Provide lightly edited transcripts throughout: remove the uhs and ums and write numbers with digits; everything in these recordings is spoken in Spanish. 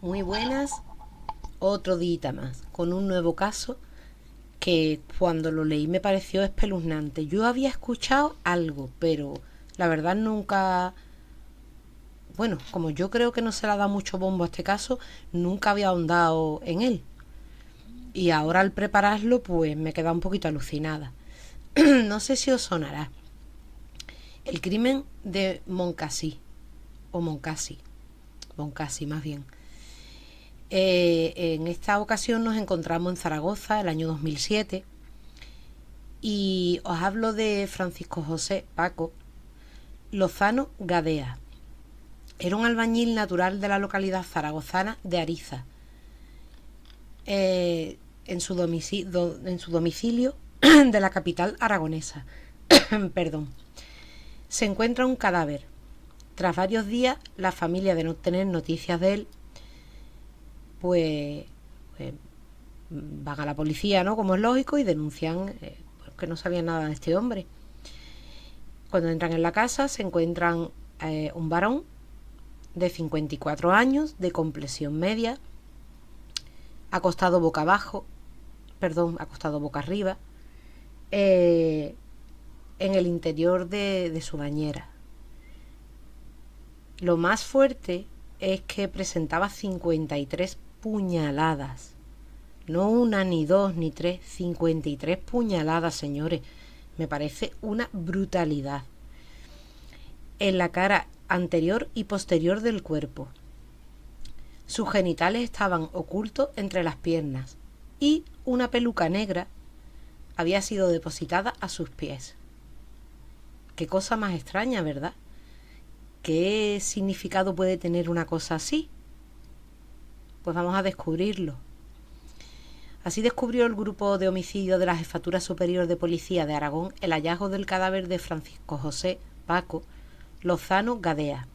Muy buenas, otro día más, con un nuevo caso que cuando lo leí me pareció espeluznante. Yo había escuchado algo, pero la verdad nunca, bueno, como yo creo que no se le ha dado mucho bombo a este caso, nunca había ahondado en él. Y ahora al prepararlo, pues me queda un poquito alucinada. No sé si os sonará. El crimen de Moncasí, o Moncasi, Moncasi más bien. En esta ocasión nos encontramos en Zaragoza, el año 2007, y os hablo de Francisco José Paco Lozano Gadea. Era un albañil natural de la localidad zaragozana de Ariza. En su domicilio de la capital aragonesa. Perdón. Se encuentra un cadáver. Tras varios días, la familia, de no tener noticias de él, pues, pues van a la policía, ¿no? Como es lógico, y denuncian que no sabían nada de este hombre. Cuando entran en la casa se encuentran un varón de 54 años, de complexión media, acostado boca abajo, perdón, acostado boca arriba, en el interior de su bañera. Lo más fuerte es que presentaba 53 puñaladas. No una, ni dos, ni tres, 53 puñaladas, señores. Me parece una brutalidad. En la cara anterior y posterior del cuerpo. Sus genitales estaban ocultos entre las piernas y una peluca negra había sido depositada a sus pies. Qué cosa más extraña, ¿verdad? ¿Qué significado puede tener una cosa así? Pues vamos a descubrirlo. Así descubrió el grupo de homicidio de la Jefatura Superior de Policía de Aragón el hallazgo del cadáver de Francisco José Paco Lozano Gadea,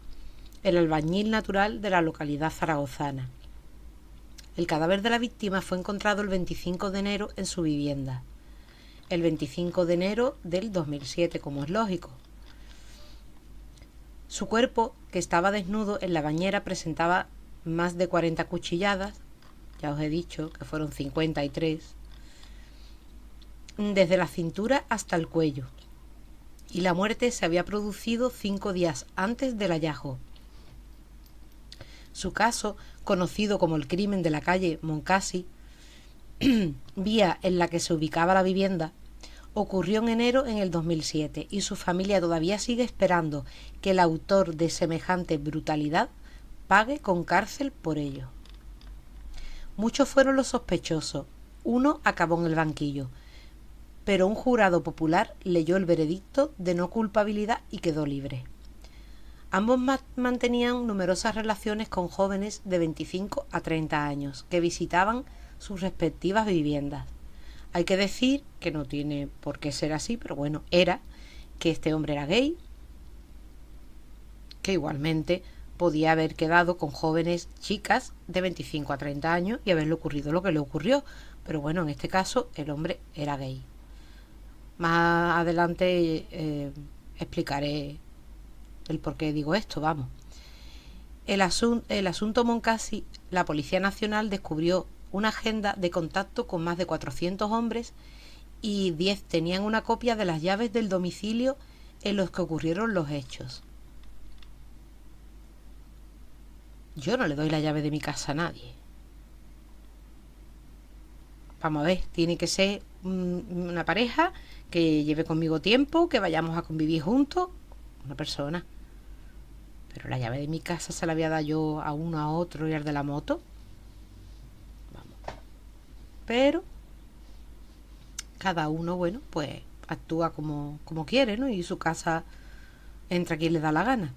el albañil natural de la localidad zaragozana. El cadáver de la víctima fue encontrado el 25 de enero en su vivienda. El 25 de enero del 2007, como es lógico. Su cuerpo, que estaba desnudo en la bañera, presentaba más de 40 cuchilladas, ya os he dicho que fueron 53, desde la cintura hasta el cuello. Y la muerte se había producido 5 días antes del hallazgo. Su caso, conocido como el crimen de la calle Moncasi, vía en la que se ubicaba la vivienda, ocurrió en enero en el 2007 y su familia todavía sigue esperando que el autor de semejante brutalidad pague con cárcel por ello. Muchos fueron los sospechosos, uno acabó en el banquillo, pero un jurado popular leyó el veredicto de no culpabilidad y quedó libre. Ambos mantenían numerosas relaciones con jóvenes de 25 a 30 años que visitaban sus respectivas viviendas. Hay que decir que no tiene por qué ser así, pero bueno, era que este hombre era gay, que igualmente podía haber quedado con jóvenes chicas de 25 a 30 años y haberle ocurrido lo que le ocurrió. Pero bueno, en este caso el hombre era gay. Más adelante explicaré el por qué digo esto, vamos. El asunto Moncasi, la Policía Nacional descubrió una agenda de contacto con más de 400 hombres y 10 tenían una copia de las llaves del domicilio en los que ocurrieron los hechos. Yo no le doy la llave de mi casa a nadie. Vamos a ver, tiene que ser una pareja que lleve conmigo tiempo, que vayamos a convivir juntos, una persona. Pero la llave de mi casa se la voy a dar yo a uno, a otro y al de la moto. Vamos. Pero cada uno, bueno, pues actúa como quiere, ¿no? Y su casa entra quien le da la gana.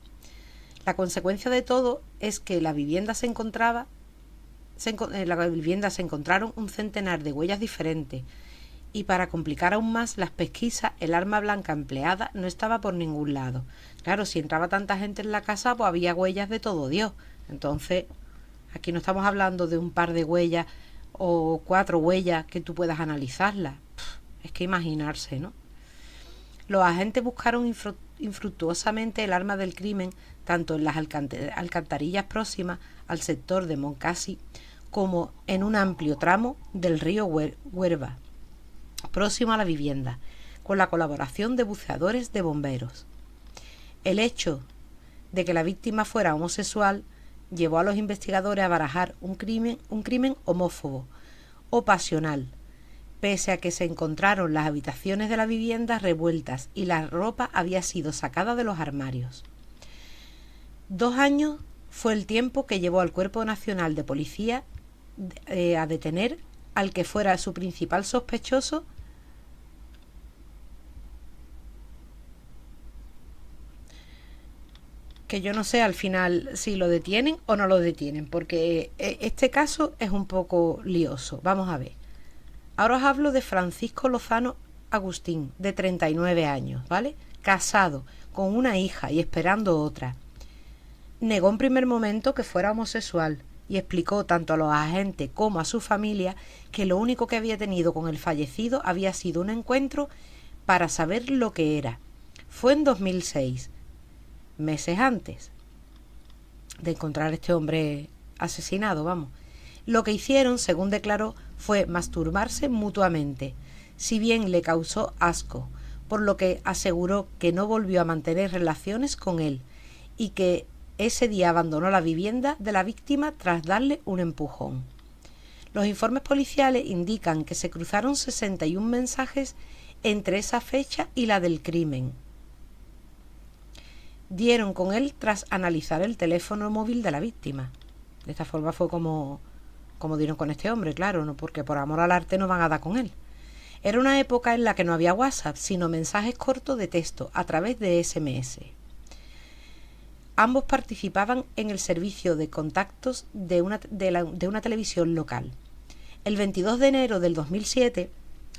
La consecuencia de todo es que la vivienda en la vivienda se encontraron un centenar de huellas diferentes y para complicar aún más las pesquisas, el arma blanca empleada no estaba por ningún lado. Claro, si entraba tanta gente en la casa, pues había huellas de todo Dios. Entonces, aquí no estamos hablando de un par de huellas o 4 huellas que tú puedas analizarlas. Es que imaginarse, ¿no? Los agentes buscaron infructuosamente el arma del crimen tanto en las alcantarillas próximas al sector de Moncasi como en un amplio tramo del río Huerva, próximo a la vivienda, con la colaboración de buceadores de bomberos. El hecho de que la víctima fuera homosexual llevó a los investigadores a barajar un crimen homófobo o pasional, pese a que se encontraron las habitaciones de la vivienda revueltas y la ropa había sido sacada de los armarios. 2 años fue el tiempo que llevó al Cuerpo Nacional de Policía a detener al que fuera su principal sospechoso, que yo no sé al final si lo detienen o no lo detienen, porque este caso es un poco lioso. Vamos a ver. Ahora os hablo de Francisco Lozano Agustín, de 39 años, ¿vale? Casado, con una hija y esperando otra. Negó en primer momento que fuera homosexual y explicó tanto a los agentes como a su familia que lo único que había tenido con el fallecido había sido un encuentro para saber lo que era. Fue en 2006, meses antes de encontrar a este hombre asesinado, vamos. Lo que hicieron, según declaró, fue masturbarse mutuamente, si bien le causó asco, por lo que aseguró que no volvió a mantener relaciones con él y que ese día abandonó la vivienda de la víctima tras darle un empujón. Los informes policiales indican que se cruzaron 61 mensajes entre esa fecha y la del crimen. Dieron con él tras analizar el teléfono móvil de la víctima. De esta forma fue como dieron con este hombre, claro, no, porque por amor al arte no van a dar con él. Era una época en la que no había WhatsApp, sino mensajes cortos de texto a través de SMS. Ambos participaban en el servicio de contactos de una televisión local. El 22 de enero del 2007,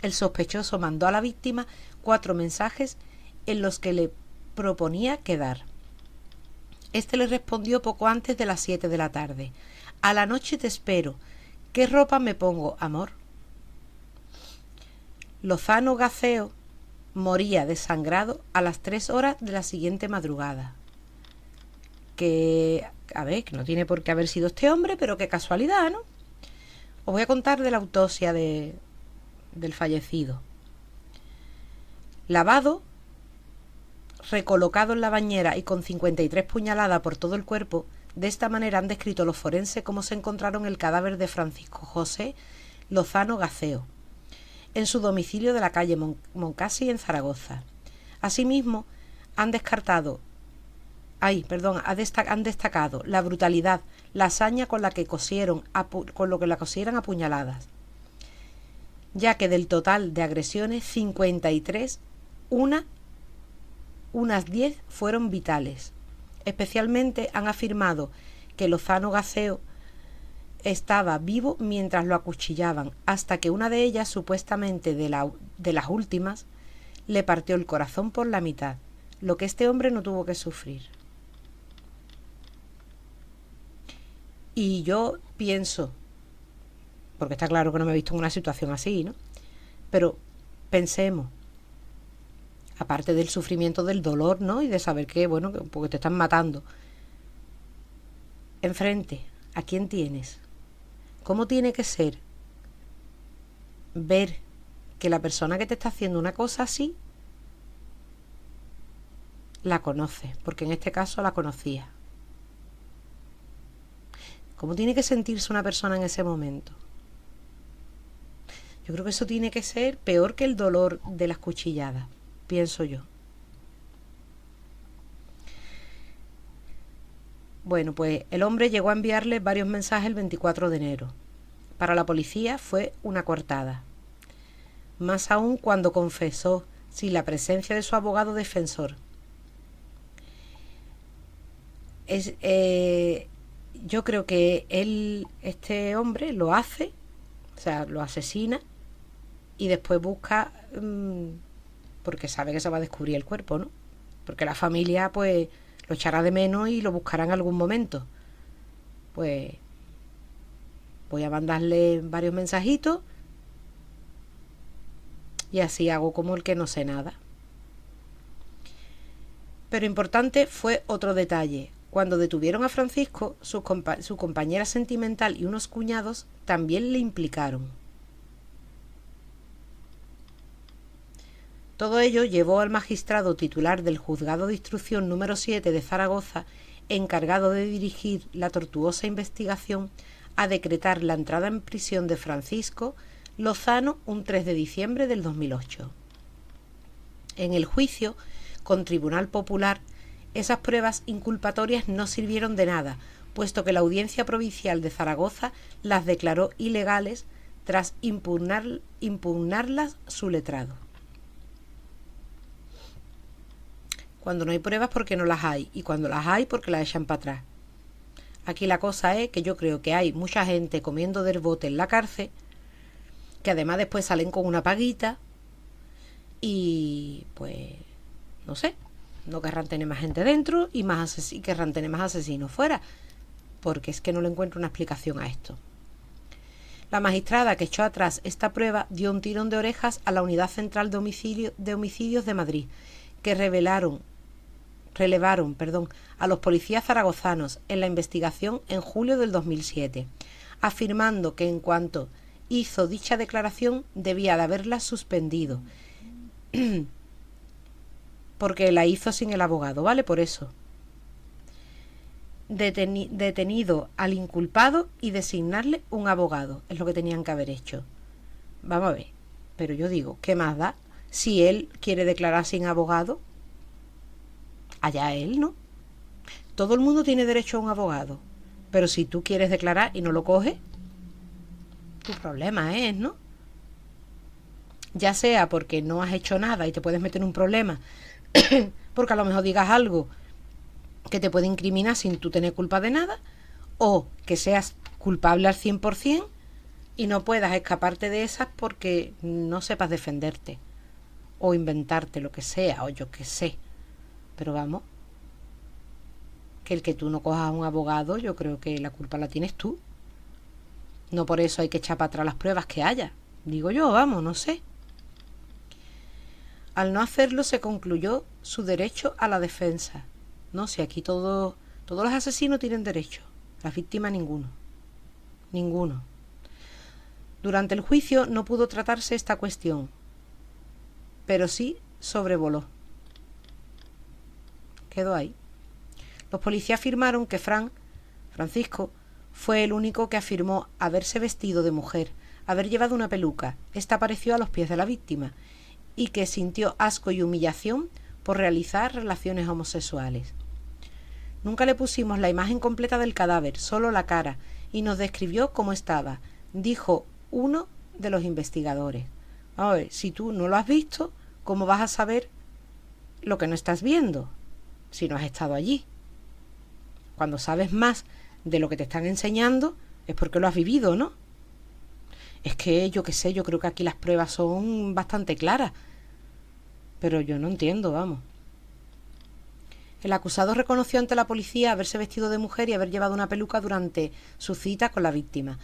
el sospechoso mandó a la víctima 4 mensajes en los que le proponía quedar. Este le respondió poco antes de las 7 de la tarde. A la noche te espero. ¿Qué ropa me pongo, amor? Lozano Gaceo moría desangrado a las 3 horas de la siguiente madrugada. Que, a ver, que no tiene por qué haber sido este hombre, pero qué casualidad, ¿no? Os voy a contar de la autopsia del fallecido. Lavado, recolocado en la bañera y con 53 puñaladas por todo el cuerpo. De esta manera han descrito los forenses cómo se encontraron el cadáver de Francisco José Lozano Gaceo en su domicilio de la calle Moncasi en Zaragoza. Asimismo, han destacado la brutalidad, la hazaña con la que la cosieran a puñaladas, ya que del total de agresiones, 53, unas 10 fueron vitales. Especialmente han afirmado que Lozano Gaceo estaba vivo mientras lo acuchillaban, hasta que una de ellas, supuestamente de las últimas, le partió el corazón por la mitad, lo que este hombre no tuvo que sufrir. Y yo pienso, porque está claro que no me he visto en una situación así, ¿no? Pero pensemos, aparte del sufrimiento, del dolor, ¿no? Y de saber que, bueno, porque te están matando. Enfrente, ¿a quién tienes? ¿Cómo tiene que ser ver que la persona que te está haciendo una cosa así la conoce? Porque en este caso la conocía. ¿Cómo tiene que sentirse una persona en ese momento? Yo creo que eso tiene que ser peor que el dolor de las cuchilladas, pienso yo. Bueno, pues el hombre llegó a enviarle varios mensajes el 24 de enero. Para la policía fue una coartada. Más aún cuando confesó sin la presencia de su abogado defensor. Yo creo que este hombre lo hace, o sea, lo asesina y después busca, porque sabe que se va a descubrir el cuerpo, ¿no? Porque la familia, pues, lo echará de menos y lo buscará en algún momento. Pues voy a mandarle varios mensajitos y así hago como el que no sé nada. Pero importante fue otro detalle. Cuando detuvieron a Francisco, su compañera sentimental y unos cuñados también le implicaron. Todo ello llevó al magistrado titular del Juzgado de Instrucción número 7 de Zaragoza, encargado de dirigir la tortuosa investigación, a decretar la entrada en prisión de Francisco Lozano un 3 de diciembre del 2008. En el juicio, con tribunal popular, esas pruebas inculpatorias no sirvieron de nada, puesto que la Audiencia Provincial de Zaragoza las declaró ilegales tras impugnarlas su letrado. Cuando no hay pruebas, porque no las hay, y cuando las hay, porque las echan para atrás. Aquí la cosa es que yo creo que hay mucha gente comiendo del bote en la cárcel, que además después salen con una paguita y pues no sé, no querrán tener más gente dentro y querrán tener más asesinos fuera, porque es que no le encuentro una explicación a esto. La magistrada que echó atrás esta prueba dio un tirón de orejas a la Unidad Central de Homicidios de Madrid, que relevaron a los policías zaragozanos en la investigación en julio del 2007, afirmando que en cuanto hizo dicha declaración debía de haberla suspendido, porque la hizo sin el abogado, ¿vale? Por eso. Detenido al inculpado y designarle un abogado, es lo que tenían que haber hecho. Vamos a ver, pero yo digo, ¿qué más da? Si él quiere declarar sin abogado, allá él, ¿no? Todo el mundo tiene derecho a un abogado, pero si tú quieres declarar y no lo coges, tu problema es, ¿no? Ya sea porque no has hecho nada y te puedes meter en un problema, porque a lo mejor digas algo que te puede incriminar sin tú tener culpa de nada, o que seas culpable al 100% y no puedas escaparte de esas porque no sepas defenderte o inventarte lo que sea, o yo qué sé. Pero vamos, que el que tú no cojas a un abogado, yo creo que la culpa la tienes tú. No por eso hay que echar para atrás las pruebas que haya. Digo yo, vamos, no sé. Al no hacerlo se concluyó su derecho a la defensa. No, si aquí todos los asesinos tienen derecho. Las víctimas ninguno. Ninguno. Durante el juicio no pudo tratarse esta cuestión, pero sí sobrevoló. Quedó ahí. Los policías afirmaron que Francisco, fue el único que afirmó haberse vestido de mujer, haber llevado una peluca. Esta apareció a los pies de la víctima y que sintió asco y humillación por realizar relaciones homosexuales. Nunca le pusimos la imagen completa del cadáver, solo la cara, y nos describió cómo estaba, dijo uno de los investigadores. A ver, si tú no lo has visto, ¿cómo vas a saber lo que no estás viendo si no has estado allí? Cuando sabes más de lo que te están enseñando es porque lo has vivido, ¿no? Es que yo qué sé, yo creo que aquí las pruebas son bastante claras, pero yo no entiendo, vamos. El acusado reconoció ante la policía haberse vestido de mujer y haber llevado una peluca durante su cita con la víctima.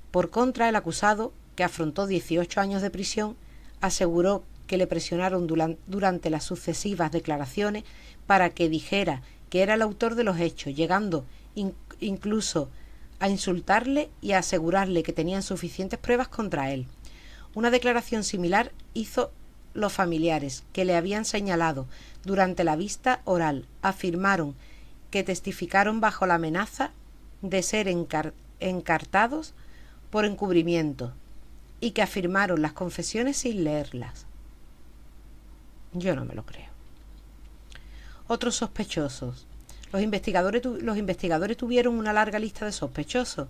Por contra, el acusado, que afrontó 18 años de prisión, aseguró que le presionaron durante las sucesivas declaraciones para que dijera que era el autor de los hechos, llegando incluso a insultarle y a asegurarle que tenían suficientes pruebas contra él. Una declaración similar hizo los familiares, que le habían señalado durante la vista oral. Afirmaron que testificaron bajo la amenaza de ser encartados por encubrimiento y que afirmaron las confesiones sin leerlas. Yo no me lo creo. Otros sospechosos. Los investigadores tuvieron una larga lista de sospechosos.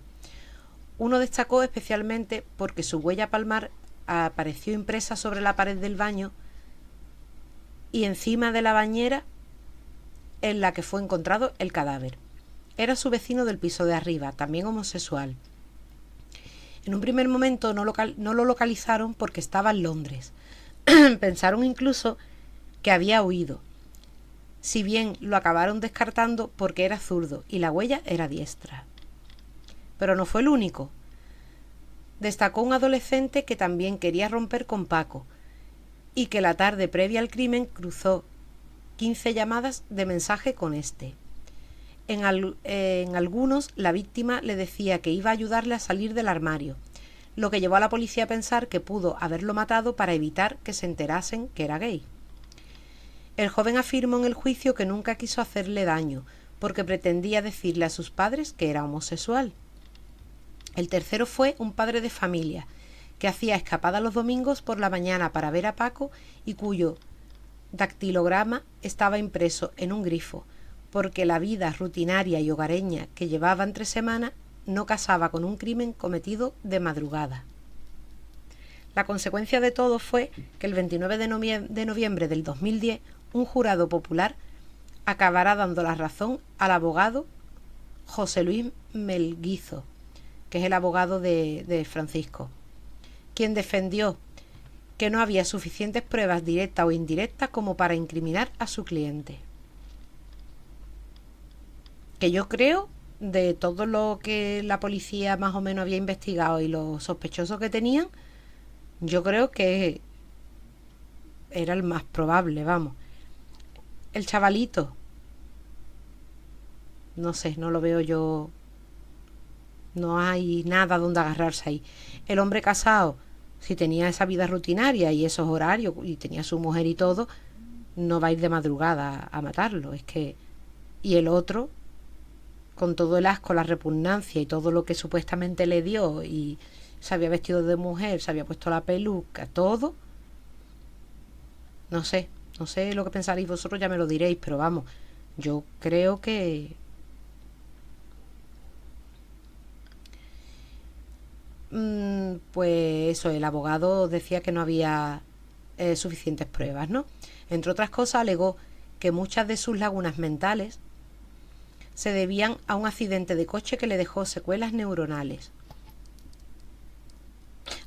Uno destacó especialmente porque su huella palmar apareció impresa sobre la pared del baño y encima de la bañera en la que fue encontrado el cadáver. Era su vecino del piso de arriba, también homosexual. En un primer momento no lo localizaron porque estaba en Londres. Pensaron incluso que había huido, si bien lo acabaron descartando porque era zurdo y la huella era diestra. Pero no fue el único. Destacó un adolescente que también quería romper con Paco y que la tarde previa al crimen cruzó 15 llamadas de mensaje con este. En algunos, la víctima le decía que iba a ayudarle a salir del armario, lo que llevó a la policía a pensar que pudo haberlo matado para evitar que se enterasen que era gay. El joven afirmó en el juicio que nunca quiso hacerle daño, porque pretendía decirle a sus padres que era homosexual. El tercero fue un padre de familia, que hacía escapadas los domingos por la mañana para ver a Paco y cuyo dactilograma estaba impreso en un grifo, porque la vida rutinaria y hogareña que llevaba entre semanas no casaba con un crimen cometido de madrugada. La consecuencia de todo fue que el 29 de noviembre del 2010 un jurado popular acabará dando la razón al abogado José Luis Melguizo, que es el abogado de Francisco, quien defendió que no había suficientes pruebas directas o indirectas como para incriminar a su cliente. Que yo creo, de todo lo que la policía más o menos había investigado y los sospechosos que tenían, yo creo que era el más probable, vamos. El chavalito, no sé, no lo veo yo, no hay nada donde agarrarse ahí. El hombre casado, si tenía esa vida rutinaria y esos horarios y tenía su mujer y todo, no va a ir de madrugada a matarlo. Es que... Y el otro, con todo el asco, la repugnancia y todo lo que supuestamente le dio, y se había vestido de mujer, se había puesto la peluca, todo. No sé lo que pensaréis vosotros, ya me lo diréis, pero vamos, yo creo que... pues eso, el abogado decía que no había suficientes pruebas, ¿no? Entre otras cosas, alegó que muchas de sus lagunas mentales se debían a un accidente de coche que le dejó secuelas neuronales.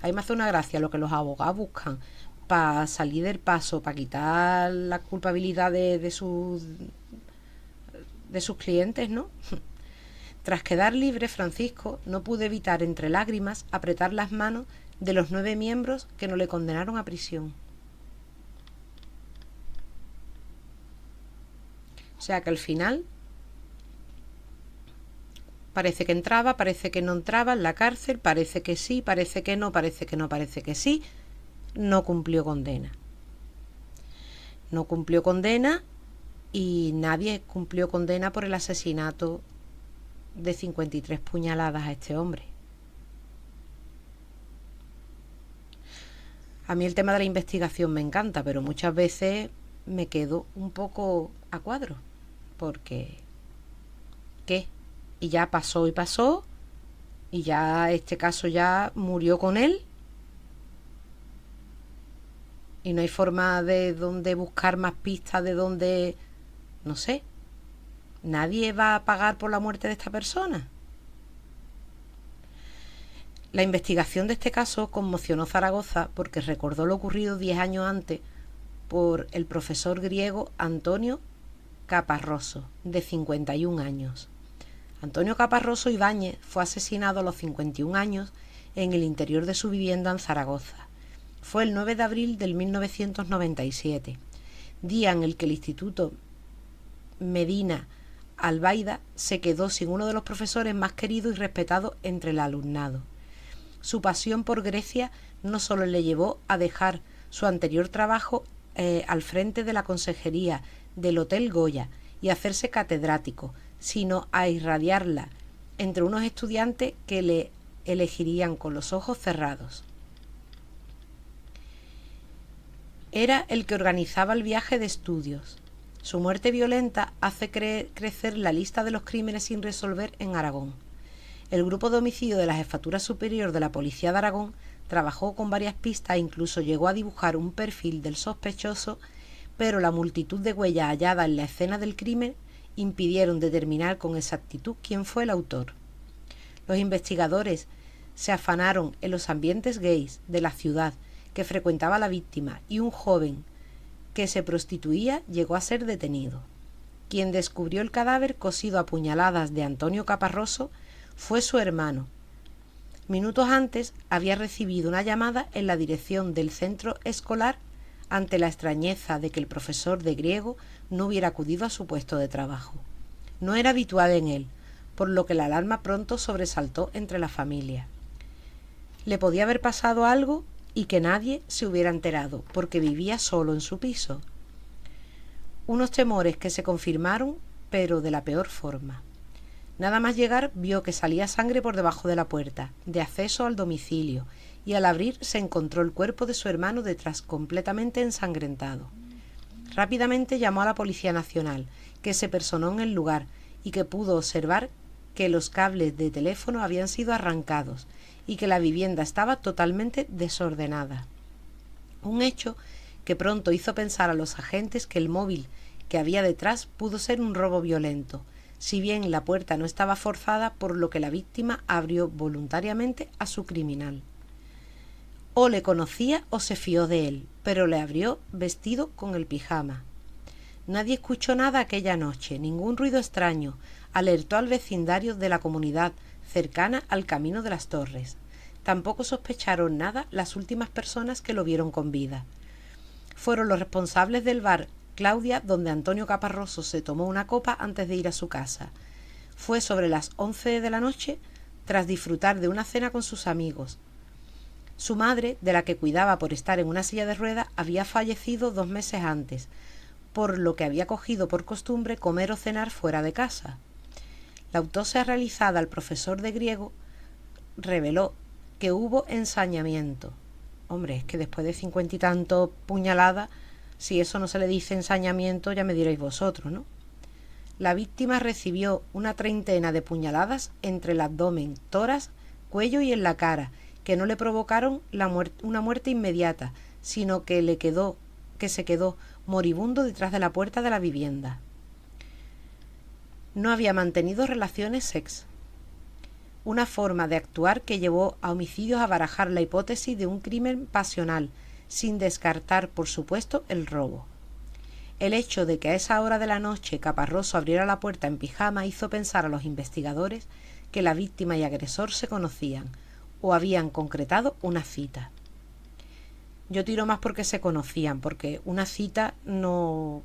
A mí me hace una gracia lo que los abogados buscan para salir del paso, para quitar la culpabilidad de sus clientes, ¿no? Tras quedar libre, Francisco no pudo evitar entre lágrimas apretar las manos de los 9 miembros que no le condenaron a prisión. O sea que al final parece que entraba, parece que no entraba en la cárcel, parece que sí, parece que no, parece que no, parece que sí. No cumplió condena. No cumplió condena y nadie cumplió condena por el asesinato de 53 puñaladas a este hombre. A mí el tema de la investigación me encanta, pero muchas veces me quedo un poco a cuadro, porque ¿qué? Y ya pasó y pasó, y ya este caso ya murió con él, y no hay forma de dónde buscar más pistas, de dónde, no sé, nadie va a pagar por la muerte de esta persona. La investigación de este caso conmocionó Zaragoza porque recordó lo ocurrido 10 años antes por el profesor griego Antonio Caparroso, de 51 años. Antonio Caparroso Ibáñez fue asesinado a los 51 años en el interior de su vivienda en Zaragoza. Fue el 9 de abril del 1997, día en el que el Instituto Medina Albaida se quedó sin uno de los profesores más queridos y respetados entre el alumnado. Su pasión por Grecia no solo le llevó a dejar su anterior trabajo al frente de la consejería del Hotel Goya y hacerse catedrático, sino a irradiarla entre unos estudiantes que le elegirían con los ojos cerrados. Era el que organizaba el viaje de estudios. Su muerte violenta hace crecer la lista de los crímenes sin resolver en Aragón. El grupo de homicidio de la Jefatura Superior de la Policía de Aragón trabajó con varias pistas e incluso llegó a dibujar un perfil del sospechoso, pero la multitud de huellas halladas en la escena del crimen impidieron determinar con exactitud quién fue el autor. Los investigadores se afanaron en los ambientes gays de la ciudad que frecuentaba la víctima y un joven que se prostituía llegó a ser detenido. Quien descubrió el cadáver cosido a puñaladas de Antonio Caparroso fue su hermano. Minutos antes había recibido una llamada en la dirección del centro escolar ante la extrañeza de que el profesor de griego no hubiera acudido a su puesto de trabajo. No era habitual en él, por lo que la alarma pronto sobresaltó entre la familia. Le podía haber pasado algo y que nadie se hubiera enterado, porque vivía solo en su piso. Unos temores que se confirmaron, pero de la peor forma. Nada más llegar vio que salía sangre por debajo de la puerta, de acceso al domicilio, y al abrir se encontró el cuerpo de su hermano detrás, completamente ensangrentado. Rápidamente llamó a la Policía Nacional, que se personó en el lugar y que pudo observar que los cables de teléfono habían sido arrancados y que la vivienda estaba totalmente desordenada. Un hecho que pronto hizo pensar a los agentes que el móvil que había detrás pudo ser un robo violento, si bien la puerta no estaba forzada, por lo que la víctima abrió voluntariamente a su criminal. O le conocía o se fió de él, pero le abrió vestido con el pijama. Nadie escuchó nada aquella noche, ningún ruido extraño alertó al vecindario de la comunidad cercana al Camino de las Torres. Tampoco sospecharon nada las últimas personas que lo vieron con vida. Fueron los responsables del bar Claudia, donde Antonio Caparroso se tomó una copa antes de ir a su casa. Fue sobre las 11 de la noche, tras disfrutar de una cena con sus amigos. Su madre, de la que cuidaba por estar en una silla de ruedas, había fallecido 2 meses antes, por lo que había cogido por costumbre comer o cenar fuera de casa. La autopsia realizada al profesor de griego reveló que hubo ensañamiento. Hombre, es que después de 50 y tantos puñaladas, si eso no se le dice ensañamiento, ya me diréis vosotros, ¿no? La víctima recibió una 30 de puñaladas entre el abdomen, tórax, cuello y en la cara, que no le provocaron una muerte inmediata, sino que se quedó moribundo detrás de la puerta de la vivienda. No había mantenido relaciones sexuales. Una forma de actuar que llevó a Homicidios a barajar la hipótesis de un crimen pasional, sin descartar, por supuesto, el robo. El hecho de que a esa hora de la noche Caparroso abriera la puerta en pijama hizo pensar a los investigadores que la víctima y agresor se conocían o habían concretado una cita. Yo tiro más porque se conocían, porque una cita no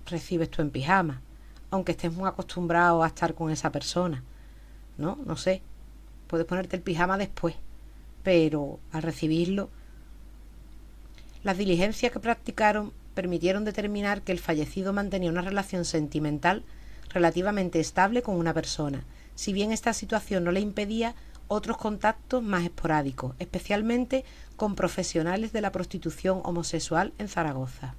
recibes tú en pijama, aunque estés muy acostumbrado a estar con esa persona, ¿no? No sé, puedes ponerte el pijama después, pero al recibirlo. Las diligencias que practicaron permitieron determinar que el fallecido mantenía una relación sentimental relativamente estable con una persona, si bien esta situación no le impedía otros contactos más esporádicos, especialmente con profesionales de la prostitución homosexual en Zaragoza.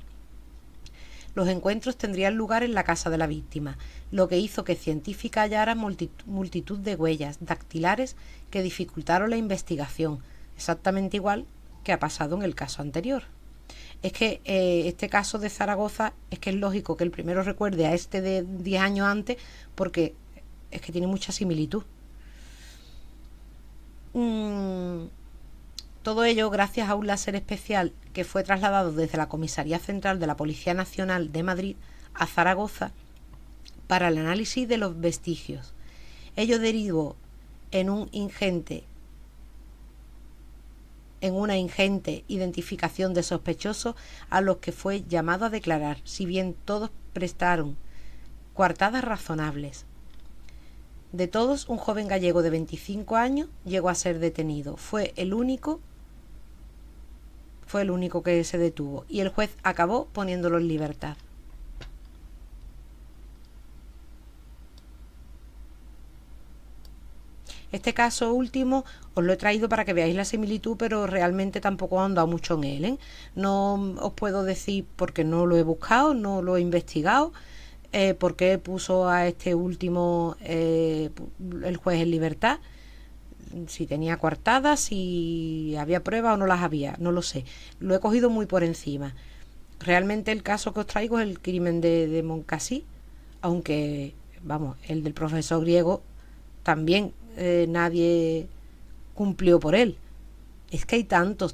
Los encuentros tendrían lugar en la casa de la víctima, lo que hizo que científicos hallaran multitud de huellas dactilares que dificultaron la investigación, exactamente igual que ha pasado en el caso anterior. Es que este caso de Zaragoza, es que es lógico que el primero recuerde a este de 10 años antes, porque es que tiene mucha similitud. Todo ello gracias a un láser especial que fue trasladado desde la Comisaría Central de la Policía Nacional de Madrid a Zaragoza para el análisis de los vestigios. Ello derivó en una ingente identificación de sospechosos a los que fue llamado a declarar, si bien todos prestaron coartadas razonables. De todos, un joven gallego de 25 años llegó a ser detenido. Fue el único que se detuvo y el juez acabó poniéndolo en libertad. Este caso último os lo he traído para que veáis la similitud, pero realmente tampoco he andado mucho en él, ¿eh? No os puedo decir porque no lo he buscado, no lo he investigado, por qué puso a este último el juez en libertad, si tenía coartadas, si había pruebas o no las había, no lo sé. Lo he cogido muy por encima. Realmente el caso que os traigo es el crimen de Moncasí, aunque, vamos, el del profesor griego también nadie cumplió por él. Es que hay tantos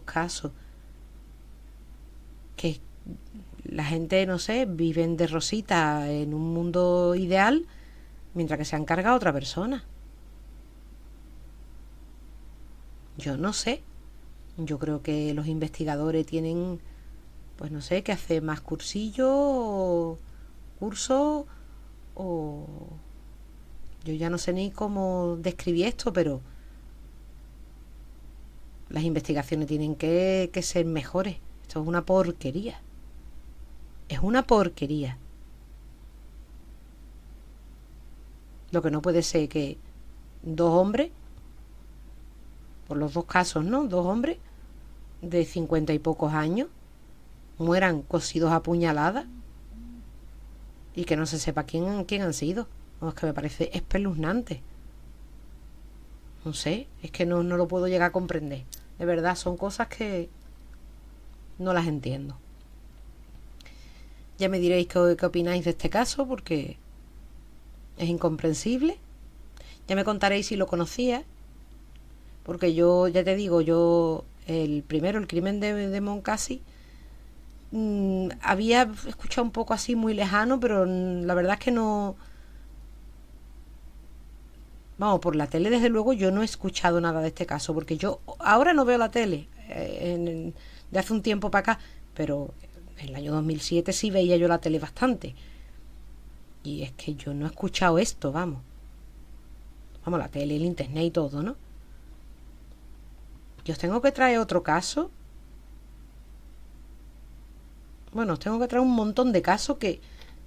casos que la gente, no sé, viven de rosita en un mundo ideal mientras que se han cargado a otra persona. Yo no sé. Yo creo que los investigadores tienen, pues no sé, que hacer más cursillos o cursos o... Yo ya no sé ni cómo describir esto, pero las investigaciones tienen que ser mejores. Esto es una porquería. Es una porquería. Lo que no puede ser que dos hombres, por los dos casos, ¿no? Dos hombres de 50 y pocos años mueran cosidos a puñaladas y que no se sepa quién han sido. No, es que me parece espeluznante. No sé, es que no lo puedo llegar a comprender. De verdad, son cosas que no las entiendo. Ya me diréis qué opináis de este caso, porque es incomprensible. Ya me contaréis si lo conocía, porque yo, ya te digo, yo, el primero, el crimen de Moncasi, había escuchado un poco así muy lejano, pero la verdad es que no... Vamos, por la tele desde luego yo no he escuchado nada de este caso, porque yo ahora no veo la tele, de hace un tiempo para acá, pero en el año 2007 sí veía yo la tele bastante. Y es que yo no he escuchado esto, vamos. Vamos, la tele, el internet y todo, ¿no? Yo os tengo que traer otro caso. Bueno, os tengo que traer un montón de casos que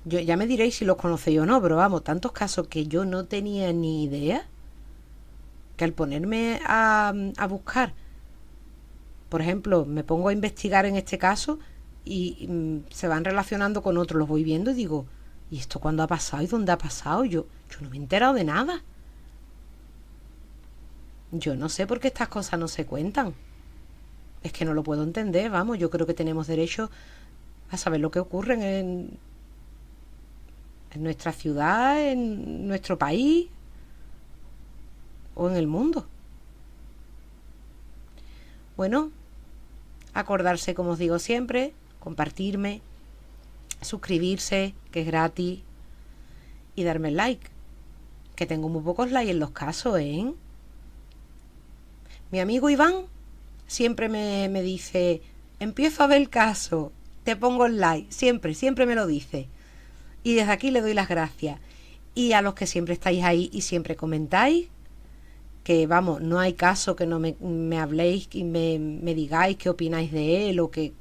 yo ya me diréis si los conocéis o no, pero vamos, tantos casos que yo no tenía ni idea, que al ponerme a buscar, por ejemplo, me pongo a investigar en este caso y se van relacionando con otros, los voy viendo y digo, ¿y esto cuándo ha pasado y dónde ha pasado? Yo no me he enterado de nada. Yo no sé por qué estas cosas no se cuentan. Es que no lo puedo entender, vamos, yo creo que tenemos derecho a saber lo que ocurre en nuestra ciudad, en nuestro país o en el mundo. Bueno, acordarse, como os digo siempre, compartirme, suscribirse, que es gratis, y darme like, que tengo muy pocos likes en los casos, ¿eh? Mi amigo Iván siempre me dice, empiezo a ver el caso, te pongo el like, siempre me lo dice. Y desde aquí le doy las gracias. Y a los que siempre estáis ahí y siempre comentáis, que vamos, no hay caso que no me habléis y me digáis qué opináis de él o que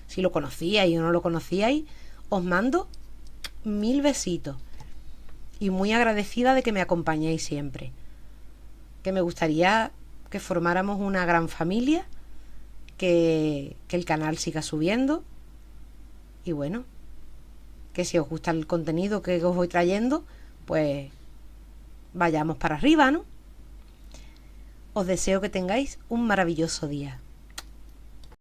si lo conocíais o no lo conocíais, os mando 1000 besitos. Y muy agradecida de que me acompañéis siempre. Que me gustaría que formáramos una gran familia, que el canal siga subiendo. Y bueno, que si os gusta el contenido que os voy trayendo, pues vayamos para arriba, ¿no? Os deseo que tengáis un maravilloso día.